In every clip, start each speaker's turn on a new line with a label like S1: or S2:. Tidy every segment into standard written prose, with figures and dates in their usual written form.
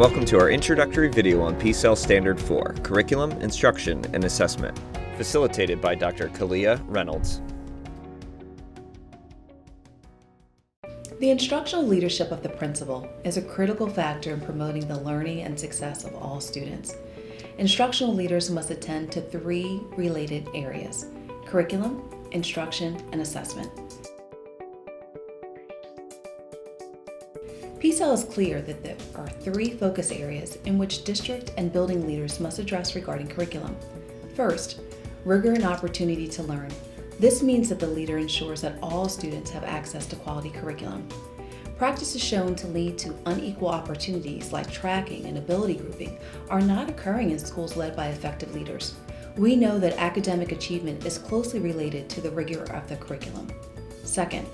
S1: welcome to our introductory video on PSEL Standard 4, Curriculum, Instruction, and Assessment, facilitated by Dr. Kalia Reynolds.
S2: The instructional leadership of the principal is a critical factor in promoting the learning and success of all students. Instructional leaders must attend to three related areas: curriculum, instruction, and assessment. PSEL is clear that there are three focus areas in which district and building leaders must address regarding curriculum. First, rigor and opportunity to learn. This means that the leader ensures that all students have access to quality curriculum. Practice is shown to lead to unequal opportunities like tracking and ability grouping are not occurring in schools led by effective leaders. We know that academic achievement is closely related to the rigor of the curriculum. Second,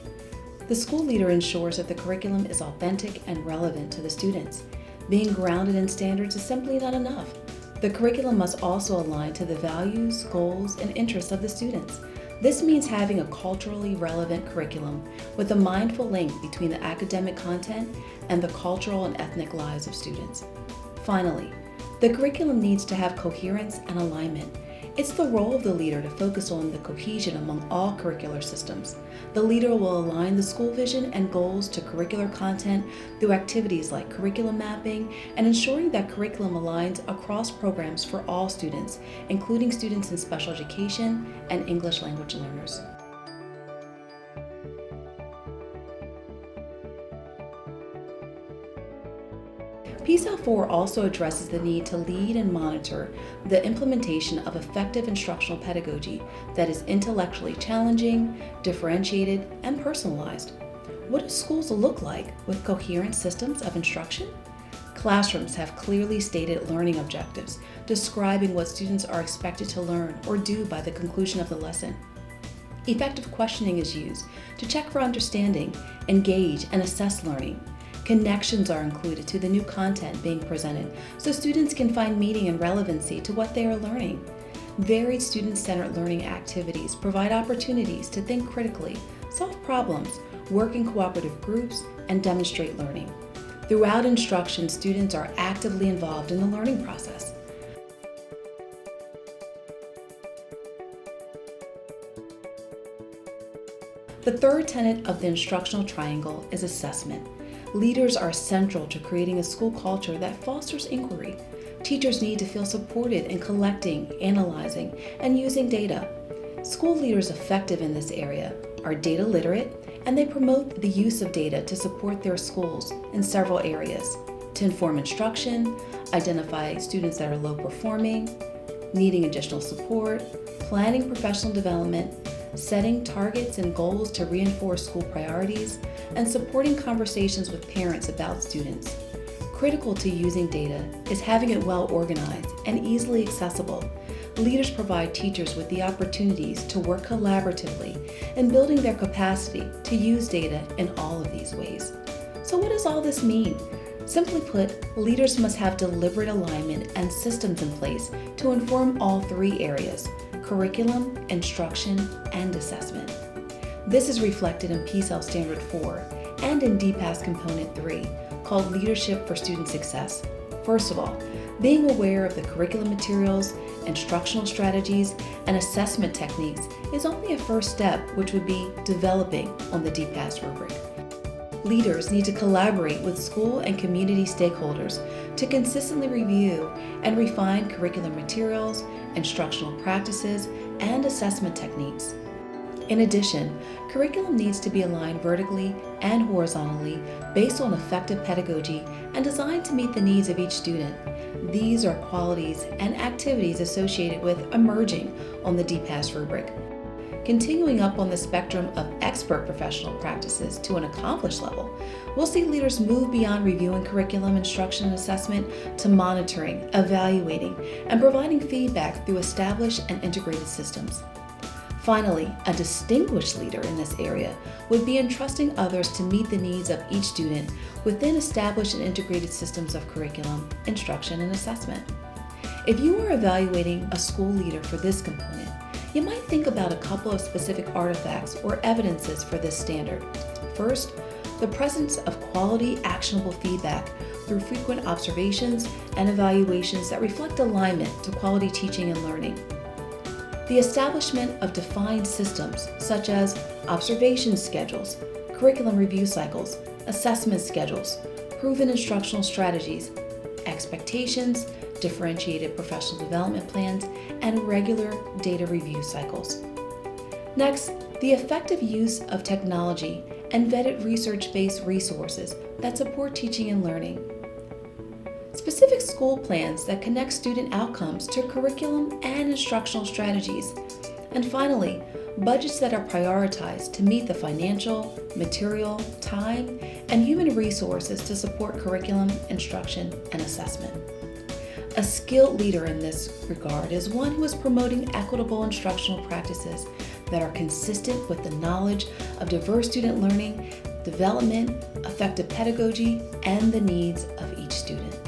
S2: the school leader ensures that the curriculum is authentic and relevant to the students. Being grounded in standards is simply not enough. The curriculum must also align to the values, goals, and interests of the students. This means having a culturally relevant curriculum with a mindful link between the academic content and the cultural and ethnic lives of students. Finally, the curriculum needs to have coherence and alignment. It's the role of the leader to focus on the cohesion among all curricular systems. The leader will align the school vision and goals to curricular content through activities like curriculum mapping and ensuring that curriculum aligns across programs for all students, including students in special education and English language learners. PSEL 4 also addresses the need to lead and monitor the implementation of effective instructional pedagogy that is intellectually challenging, differentiated, and personalized. What do schools look like with coherent systems of instruction? Classrooms have clearly stated learning objectives, describing what students are expected to learn or do by the conclusion of the lesson. Effective questioning is used to check for understanding, engage, and assess learning. Connections are included to the new content being presented so students can find meaning and relevancy to what they are learning. Varied student-centered learning activities provide opportunities to think critically, solve problems, work in cooperative groups, and demonstrate learning. Throughout instruction, students are actively involved in the learning process. The third tenet of the instructional triangle is assessment. Leaders are central to creating a school culture that fosters inquiry. Teachers need to feel supported in collecting, analyzing, and using data. School leaders effective in this area are data literate, and they promote the use of data to support their schools in several areas: to inform instruction, identify students that are low performing, needing additional support, planning professional development, setting targets and goals to reinforce school priorities, and supporting conversations with parents about students. Critical to using data is having it well organized and easily accessible. Leaders provide teachers with the opportunities to work collaboratively in building their capacity to use data in all of these ways. So what does all this mean? Simply put, leaders must have deliberate alignment and systems in place to inform all three areas: curriculum, instruction, and assessment. This is reflected in PSEL Standard 4 and in DPAS Component 3, called Leadership for Student Success. First of all, being aware of the curriculum materials, instructional strategies, and assessment techniques is only a first step, which would be developing on the DPAS rubric. Leaders need to collaborate with school and community stakeholders to consistently review and refine curriculum materials, instructional practices, and assessment techniques. In addition, curriculum needs to be aligned vertically and horizontally based on effective pedagogy and designed to meet the needs of each student. These are qualities and activities associated with emerging on the DPAS rubric. Continuing up on the spectrum of expert professional practices to an accomplished level, we'll see leaders move beyond reviewing curriculum, instruction, and assessment to monitoring, evaluating, and providing feedback through established and integrated systems. Finally, a distinguished leader in this area would be entrusting others to meet the needs of each student within established and integrated systems of curriculum, instruction, and assessment. If you are evaluating a school leader for this component, you might think about a couple of specific artifacts or evidences for this standard. First, the presence of quality, actionable feedback through frequent observations and evaluations that reflect alignment to quality teaching and learning. The establishment of defined systems such as observation schedules, curriculum review cycles, assessment schedules, proven instructional strategies, expectations, differentiated professional development plans, and regular data review cycles. Next, the effective use of technology and vetted research-based resources that support teaching and learning. Specific school plans that connect student outcomes to curriculum and instructional strategies. And finally, budgets that are prioritized to meet the financial, material, time, and human resources to support curriculum, instruction, and assessment. A skilled leader in this regard is one who is promoting equitable instructional practices that are consistent with the knowledge of diverse student learning, development, effective pedagogy, and the needs of each student.